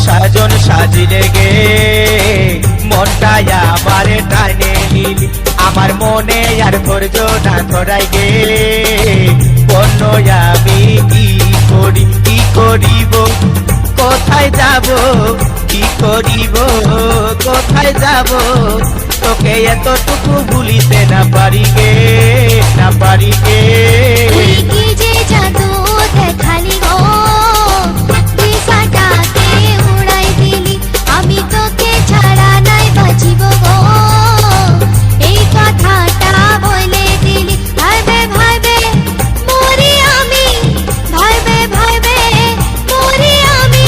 সাজন সাজিলে গে মনটাই আমারে টানে নিলি আমার মনে আর ধৈর্য না ধরাই গে বন্য আমি কি করিব কোথায় যাব কি করিব কোথায় যাব তোকে এতটুকু ভুলিতে না পারি গে তুই কি যে জাদু দেখালি গো দিশাটাকে উড়াই দিলি আমি তোকে ছাড়া নাই বাঁচিব গো এই কথাটা বলে দিলি ভাইবে ভাইবে মরি আমি ভাইবে ভাইবে মরি আমি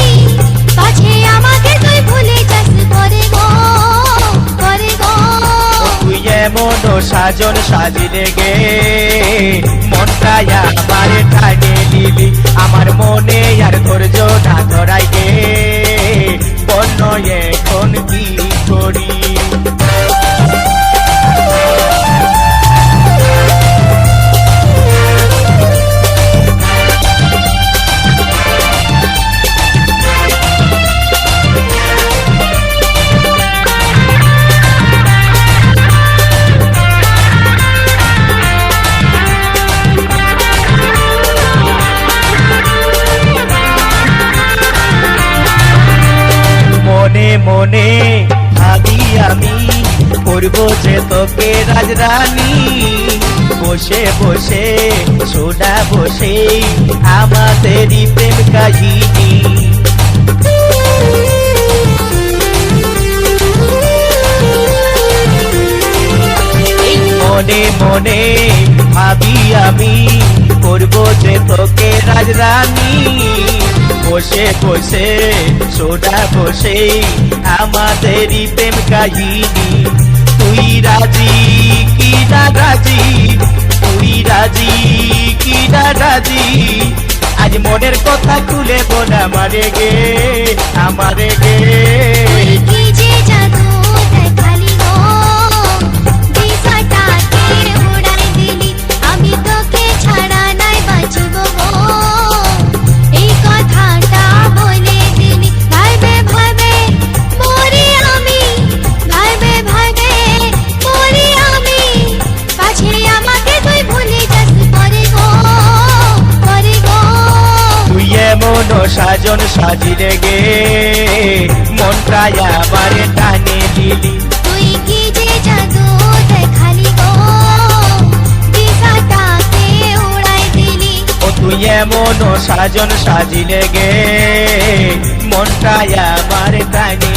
পাছে আমাকে তুই ভুলে যাস করে গো তুই এমন সাজন সাজিলে গে মনটাই আমারে টানে নিলি আমার মনে আর ধৈর্য না ধরাই গে বন্য এখন কি করি মনে মনে ভাবি আমি করবো যে তোকে রাজরানী বসে বসে সোডা বসে আমাদেরই প্রেম কাহিনী মনে মনে ভাবি আমি করবো যে তোকে রাজরানী বসে বসে সোডা বসে আমাদেরই প্রেম কাহিনী তুই রাজি কি না রাজি তুই রাজি কি না রাজি আজ মনের কথা খুলে বল আমারে গে তুই কি যে জাদু দেখালি গো দিশাটাকে উড়াই দিলি আমি তোকে ছাড়া নাই বাঁচিব গো এই কথাটা বলে দিলি ভাইবে ভাইবে মরি আমি ভাইবে ভাইবে মরি আমি পাছে আমাকে তুই ভুলে যাস করে গো তুই এমন সাজন সাজিলে গে মনটাই আমারে টানে দিলি তুই কি যে জাদু দেখালি গো দিশাটাকে উড়াই দিলি তুই এমন সাজন সাজিলে গে মনটাই আমারে টানে